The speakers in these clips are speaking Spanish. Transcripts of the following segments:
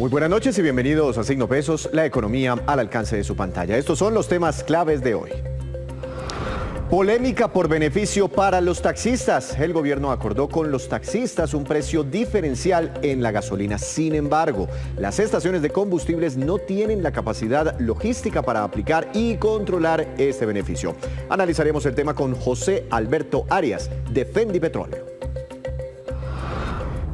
Muy buenas noches y bienvenidos a Signo Pesos, la economía al alcance de su pantalla. Estos son los temas claves de hoy. Polémica por beneficio para los taxistas. El gobierno acordó con los taxistas un precio diferencial en la gasolina. Sin embargo, las estaciones de combustibles no tienen la capacidad logística para aplicar y controlar este beneficio. Analizaremos el tema con José Alberto Arias, de Fendi Petróleo.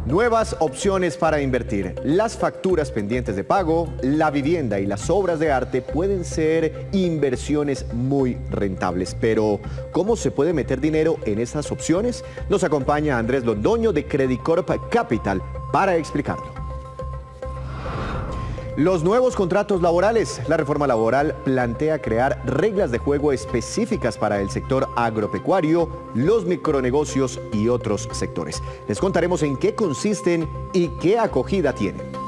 Nuevas opciones para invertir. Las facturas pendientes de pago, la vivienda y las obras de arte pueden ser inversiones muy rentables. Pero, ¿cómo se puede meter dinero en estas opciones? Nos acompaña Andrés Londoño de Credit Corp Capital para explicarlo. Los nuevos contratos laborales. La reforma laboral plantea crear reglas de juego específicas para el sector agropecuario, los micronegocios y otros sectores. Les contaremos en qué consisten y qué acogida tienen.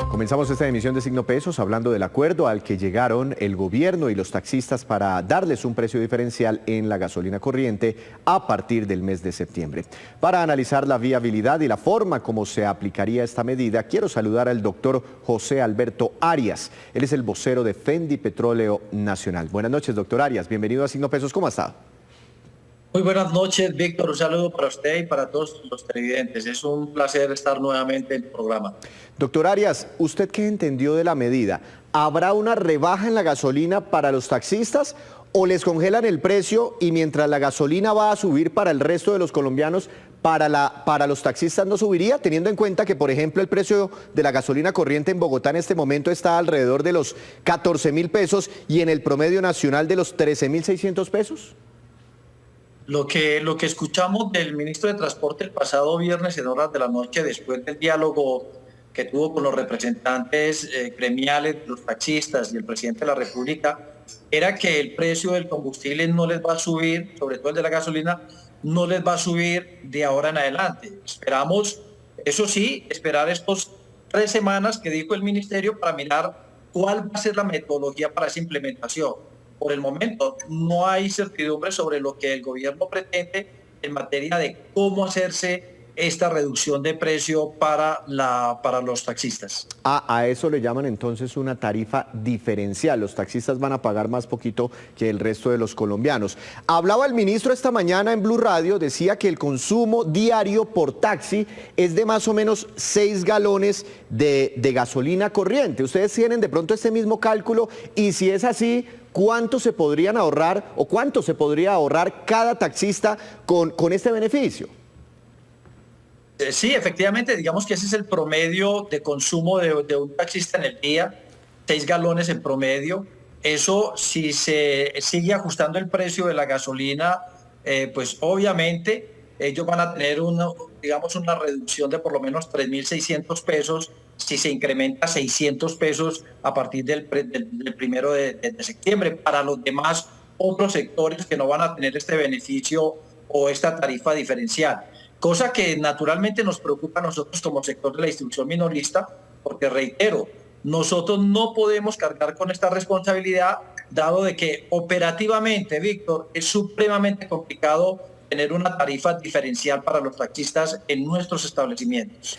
Comenzamos esta emisión de Signo Pesos hablando del acuerdo al que llegaron el gobierno y los taxistas para darles un precio diferencial en la gasolina corriente a partir del mes de septiembre. Para analizar la viabilidad y la forma como se aplicaría esta medida, quiero saludar al doctor José Alberto Arias. Él es el vocero de Fendi Petróleo Nacional. Buenas noches, doctor Arias. Bienvenido a Signo Pesos. ¿Cómo ha estado? Muy buenas noches, Víctor. Un saludo para usted y para todos los televidentes. Es un placer estar nuevamente en el programa. Doctor Arias, ¿usted qué entendió de la medida? ¿Habrá una rebaja en la gasolina para los taxistas o les congelan el precio y mientras la gasolina va a subir para el resto de los colombianos, para los taxistas no subiría, teniendo en cuenta que, por ejemplo, el precio de la gasolina corriente en Bogotá en este momento está alrededor de los 14.000 pesos y en el promedio nacional de los 13.600 pesos? Lo que escuchamos del ministro de Transporte el pasado viernes en horas de la noche, después del diálogo que tuvo con los representantes gremiales, los taxistas y el presidente de la República, era que el precio del combustible no les va a subir, sobre todo el de la gasolina, no les va a subir de ahora en adelante. Esperamos, eso sí, esperar estos 3 semanas que dijo el ministerio para mirar cuál va a ser la metodología para esa implementación. Por el momento no hay certidumbre sobre lo que el gobierno pretende en materia de cómo hacerse esta reducción de precio para los taxistas. A eso le llaman entonces una tarifa diferencial. Los taxistas van a pagar más poquito que el resto de los colombianos. Hablaba el ministro esta mañana en Blue Radio, decía que el consumo diario por taxi es de más o menos 6 galones de gasolina corriente. ¿Ustedes tienen de pronto este mismo cálculo? Y si es así, ¿cuánto se podrían ahorrar o cuánto se podría ahorrar cada taxista con este beneficio? Sí, efectivamente, digamos que ese es el promedio de consumo de un taxista en el día, 6 galones en promedio. Eso, si se sigue ajustando el precio de la gasolina, pues obviamente ellos van a tener una reducción de por lo menos 3.600 pesos si se incrementa 600 pesos a partir del 1 de septiembre. Para los demás otros sectores que no van a tener este beneficio o esta tarifa diferencial. Cosa que naturalmente nos preocupa a nosotros como sector de la distribución minorista, porque reitero, nosotros no podemos cargar con esta responsabilidad, dado de que operativamente, Víctor, es supremamente complicado tener una tarifa diferencial para los taxistas en nuestros establecimientos.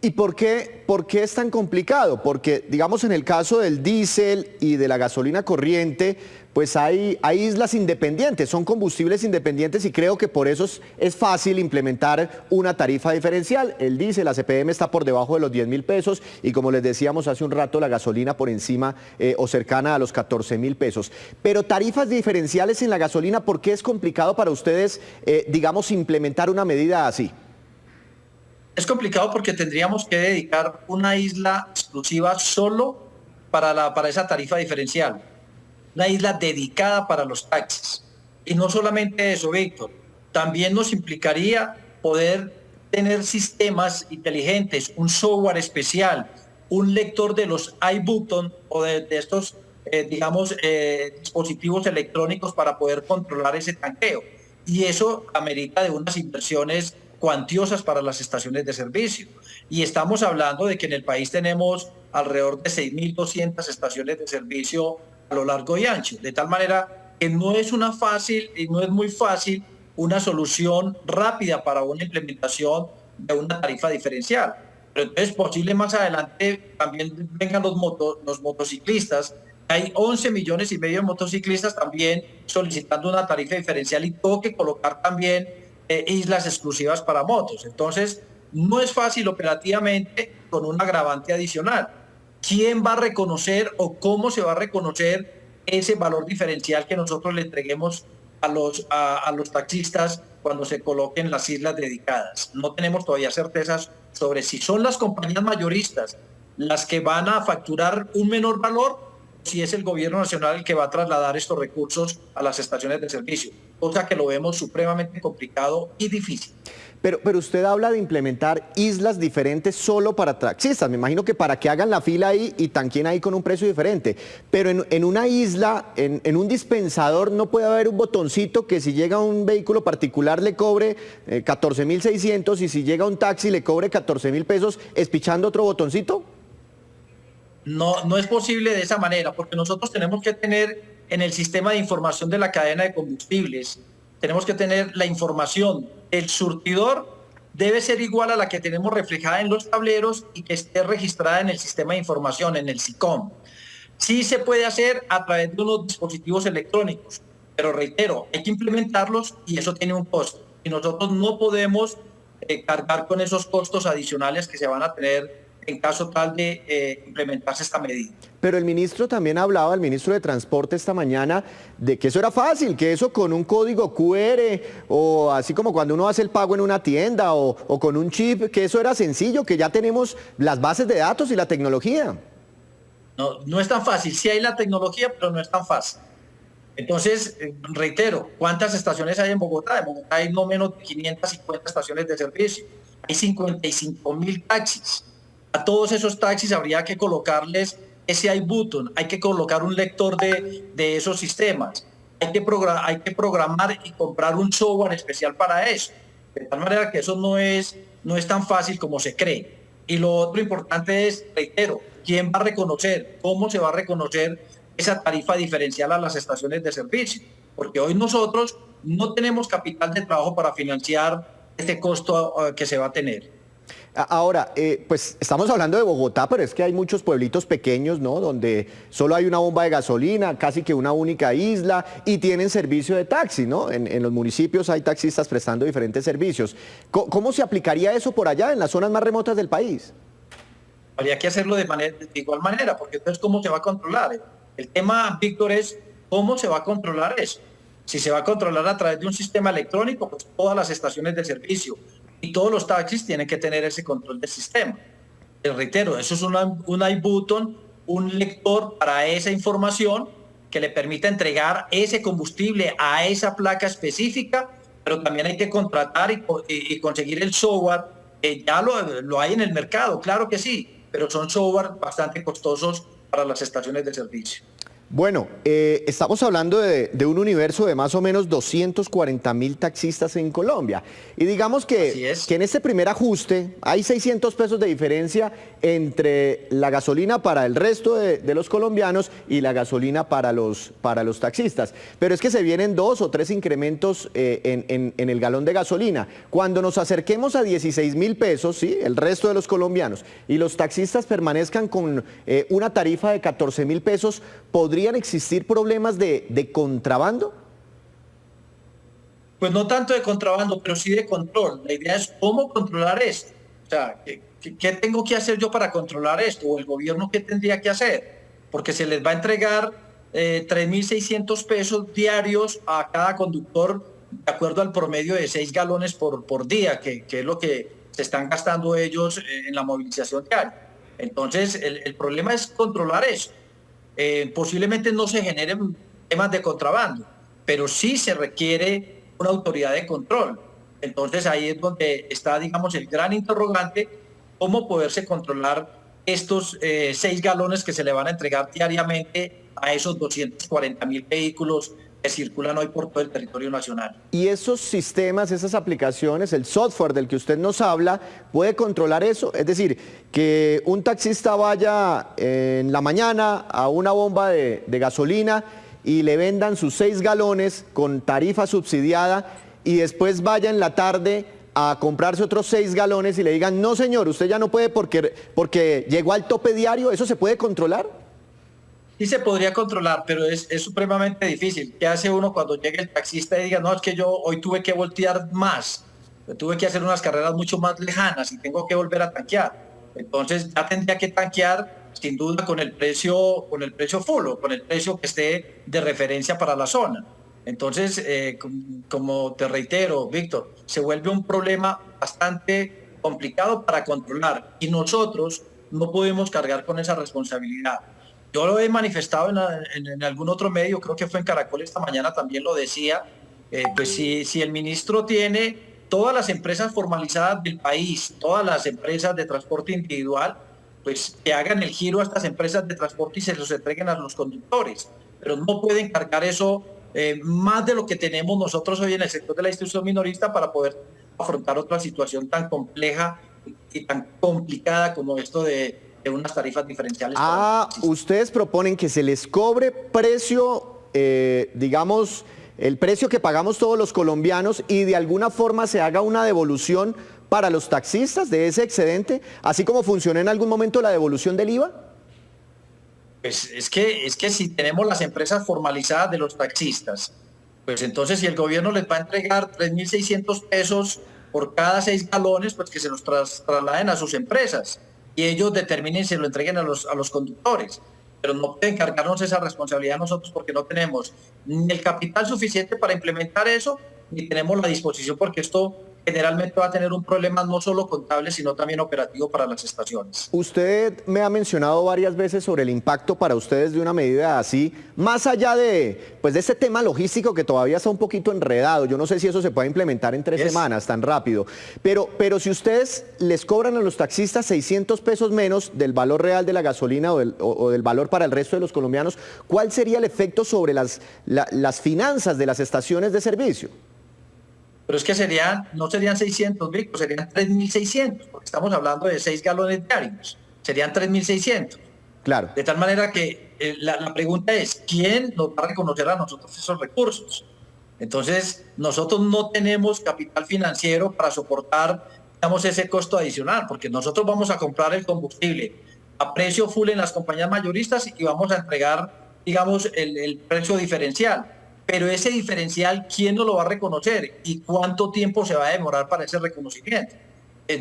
¿Y por qué es tan complicado? Porque, digamos, en el caso del diésel y de la gasolina corriente, pues hay islas independientes, son combustibles independientes y creo que por eso es fácil implementar una tarifa diferencial. El diésel, la CPM está por debajo de los 10.000 pesos y como les decíamos hace un rato, la gasolina por encima o cercana a los 14.000 pesos. Pero tarifas diferenciales en la gasolina, ¿por qué es complicado para ustedes, digamos, implementar una medida así? Es complicado porque tendríamos que dedicar una isla exclusiva solo para esa tarifa diferencial. Una isla dedicada para los taxis. Y no solamente eso, Víctor, también nos implicaría poder tener sistemas inteligentes, un software especial, un lector de los iButton o de estos, dispositivos electrónicos para poder controlar ese tanqueo. Y eso amerita de unas inversiones cuantiosas para las estaciones de servicio. Y estamos hablando de que en el país tenemos alrededor de 6.200 estaciones de servicio a lo largo y ancho, de tal manera que no es muy fácil una solución rápida para una implementación de una tarifa diferencial. Pero entonces posible más adelante también vengan los motociclistas. Hay 11 millones y medio de motociclistas también solicitando una tarifa diferencial y tengo que colocar también islas exclusivas para motos. Entonces, no es fácil operativamente con un agravante adicional. ¿Quién va a reconocer o cómo se va a reconocer ese valor diferencial que nosotros le entreguemos a los taxistas cuando se coloquen las islas dedicadas? No tenemos todavía certezas sobre si son las compañías mayoristas las que van a facturar un menor valor, si es el gobierno nacional el que va a trasladar estos recursos a las estaciones de servicio, cosa que lo vemos supremamente complicado y difícil. Pero usted habla de implementar islas diferentes solo para taxistas. Me imagino que para que hagan la fila ahí y tanqueen ahí con un precio diferente. Pero en una isla, en un dispensador, no puede haber un botoncito que si llega un vehículo particular le cobre 14.600 y si llega un taxi le cobre 14.000 pesos, espichando otro botoncito. No, no es posible de esa manera, porque nosotros tenemos que tener en el sistema de información de la cadena de combustibles, tenemos que tener la información. El surtidor debe ser igual a la que tenemos reflejada en los tableros y que esté registrada en el sistema de información, en el SICOM. Sí se puede hacer a través de unos dispositivos electrónicos, pero reitero, hay que implementarlos y eso tiene un costo. Y nosotros no podemos cargar con esos costos adicionales que se van a tener en caso tal de implementarse esta medida. Pero el ministro también hablaba, el ministro de Transporte esta mañana, de que eso era fácil, que eso con un código QR o así como cuando uno hace el pago en una tienda o con un chip, que eso era sencillo, que ya tenemos las bases de datos y la tecnología. No, no es tan fácil, sí hay la tecnología, pero no es tan fácil. Entonces, reitero, ¿cuántas estaciones hay en Bogotá? En Bogotá hay no menos de 550 estaciones de servicio, hay 55.000 taxis. A todos esos taxis habría que colocarles ese iButton, hay que colocar un lector de esos sistemas, hay que programar y comprar un software especial para eso, de tal manera que eso no es tan fácil como se cree. Y lo otro importante es, reitero, ¿quién va a reconocer? ¿Cómo se va a reconocer esa tarifa diferencial a las estaciones de servicio? Porque hoy nosotros no tenemos capital de trabajo para financiar este costo que se va a tener. Ahora, pues estamos hablando de Bogotá, pero es que hay muchos pueblitos pequeños, ¿no? Donde solo hay una bomba de gasolina, casi que una única isla, y tienen servicio de taxi, ¿no? En los municipios hay taxistas prestando diferentes servicios. ¿Cómo se aplicaría eso por allá, en las zonas más remotas del país? Habría que hacerlo de igual manera, porque entonces ¿cómo se va a controlar? El tema, Víctor, es cómo se va a controlar eso. Si se va a controlar a través de un sistema electrónico, pues todas las estaciones de servicio y todos los taxis tienen que tener ese control del sistema. Les reitero, eso es un iButton, un lector para esa información que le permita entregar ese combustible a esa placa específica, pero también hay que contratar y conseguir el software. Ya lo hay en el mercado, claro que sí, pero son software bastante costosos para las estaciones de servicio. Bueno, estamos hablando de un universo de más o menos 240.000 taxistas en Colombia. Y digamos que en este primer ajuste hay 600 pesos de diferencia entre la gasolina para el resto de los colombianos y la gasolina para los taxistas. Pero es que se vienen 2 o 3 incrementos en el galón de gasolina. Cuando nos acerquemos a 16.000 pesos, ¿sí? El resto de los colombianos, y los taxistas permanezcan con una tarifa de 14.000 pesos, ¿podrían existir problemas de contrabando? Pues no tanto de contrabando, pero sí de control. La idea es cómo controlar esto. O sea, ¿qué tengo que hacer yo para controlar esto? ¿O el gobierno qué tendría que hacer? Porque se les va a entregar 3.600 pesos diarios a cada conductor de acuerdo al promedio de 6 galones por día, que es lo que se están gastando ellos en la movilización diaria. Entonces, el problema es controlar eso. Posiblemente no se generen temas de contrabando, pero sí se requiere una autoridad de control. Entonces ahí es donde está, digamos, el gran interrogante, cómo poderse controlar estos 6 galones que se le van a entregar diariamente a esos 240.000 vehículos que circulan hoy por todo el territorio nacional. Y esos sistemas, esas aplicaciones, el software del que usted nos habla, ¿puede controlar eso? Es decir, que un taxista vaya en la mañana a una bomba de gasolina y le vendan sus 6 galones con tarifa subsidiada y después vaya en la tarde a comprarse otros 6 galones y le digan, no señor, usted ya no puede porque llegó al tope diario? ¿Eso se puede controlar? Sí se podría controlar, pero es supremamente difícil. ¿Qué hace uno cuando llega el taxista y diga, no, es que yo hoy tuve que voltear más, tuve que hacer unas carreras mucho más lejanas y tengo que volver a tanquear? Entonces ya tendría que tanquear sin duda con el precio full o con el precio que esté de referencia para la zona. Entonces, como te reitero, Víctor, se vuelve un problema bastante complicado para controlar y nosotros no podemos cargar con esa responsabilidad. Yo lo he manifestado en algún otro medio, creo que fue en Caracol esta mañana, también lo decía, pues si el ministro tiene todas las empresas formalizadas del país, todas las empresas de transporte individual, pues que hagan el giro a estas empresas de transporte y se los entreguen a los conductores, pero no pueden cargar eso más de lo que tenemos nosotros hoy en el sector de la distribución minorista para poder afrontar otra situación tan compleja y tan complicada como esto de unas tarifas diferenciales. Ustedes proponen que se les cobre precio, digamos, el precio que pagamos todos los colombianos y de alguna forma se haga una devolución para los taxistas de ese excedente, así como funcionó en algún momento la devolución del IVA. Pues es que si tenemos las empresas formalizadas de los taxistas, pues entonces si el gobierno les va a entregar 3.600 pesos por cada 6 galones, pues que se los trasladen a sus empresas y ellos determinen si lo entreguen a los conductores. Pero no pueden cargarnos esa responsabilidad nosotros porque no tenemos ni el capital suficiente para implementar eso, ni tenemos la disposición porque esto generalmente va a tener un problema no solo contable, sino también operativo para las estaciones. Usted me ha mencionado varias veces sobre el impacto para ustedes de una medida así, más allá de, pues, de este tema logístico que todavía está un poquito enredado. Yo no sé si eso se puede implementar en 3 semanas tan rápido, pero si ustedes les cobran a los taxistas 600 pesos menos del valor real de la gasolina o del valor para el resto de los colombianos, ¿cuál sería el efecto sobre las finanzas de las estaciones de servicio? Pero es que no serían 600, Víctor, serían 3.600, porque estamos hablando de 6 galones diarios, serían 3.600. Claro. De tal manera que la pregunta es, ¿quién nos va a reconocer a nosotros esos recursos? Entonces, nosotros no tenemos capital financiero para soportar, digamos, ese costo adicional, porque nosotros vamos a comprar el combustible a precio full en las compañías mayoristas y vamos a entregar, digamos, el precio diferencial. Pero ese diferencial, ¿quién nos lo va a reconocer? ¿Y cuánto tiempo se va a demorar para ese reconocimiento?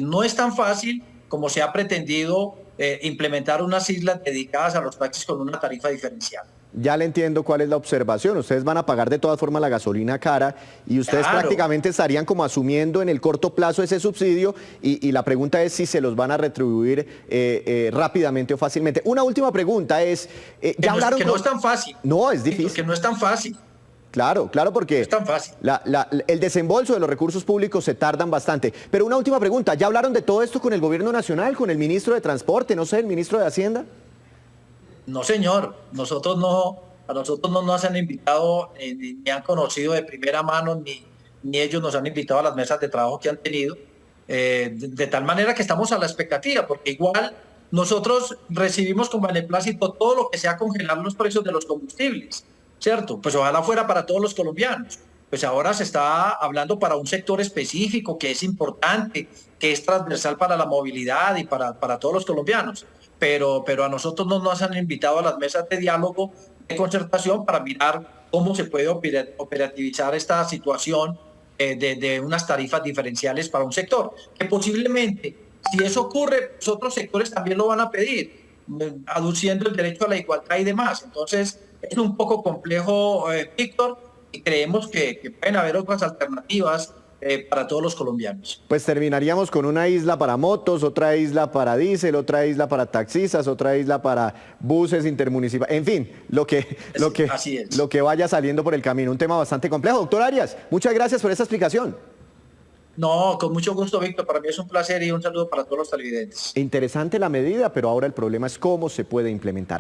No es tan fácil como se ha pretendido implementar unas islas dedicadas a los taxis con una tarifa diferencial. Ya le entiendo cuál es la observación. Ustedes van a pagar de todas formas la gasolina cara y ustedes prácticamente estarían como asumiendo en el corto plazo ese subsidio y la pregunta es si se los van a retribuir rápidamente o fácilmente. Una última pregunta es... ¿ya hablaron? Que no es tan fácil. No, es difícil. Que no es tan fácil. Claro, porque no es tan fácil. El desembolso de los recursos públicos se tardan bastante. Pero una última pregunta, ¿ya hablaron de todo esto con el gobierno nacional, con el ministro de Transporte, no sé, el ministro de Hacienda? No, señor, a nosotros no nos han invitado, ni han conocido de primera mano, ni ellos nos han invitado a las mesas de trabajo que han tenido, de tal manera que estamos a la expectativa, porque igual nosotros recibimos con beneplácito todo lo que sea congelar los precios de los combustibles, ¿cierto? Pues ojalá fuera para todos los colombianos. Pues ahora se está hablando para un sector específico que es importante, que es transversal para la movilidad y para todos los colombianos. Pero a nosotros no nos han invitado a las mesas de diálogo, de concertación, para mirar cómo se puede operativizar esta situación de unas tarifas diferenciales para un sector. Que posiblemente, si eso ocurre, pues otros sectores también lo van a pedir, aduciendo el derecho a la igualdad y demás. Entonces, es un poco complejo, Víctor, y creemos que pueden haber otras alternativas para todos los colombianos. Pues terminaríamos con una isla para motos, otra isla para diésel, otra isla para taxistas, otra isla para buses intermunicipales, en fin, lo que vaya saliendo por el camino. Un tema bastante complejo. Doctor Arias, muchas gracias por esta explicación. No, con mucho gusto, Víctor. Para mí es un placer y un saludo para todos los televidentes. Interesante la medida, pero ahora el problema es cómo se puede implementar.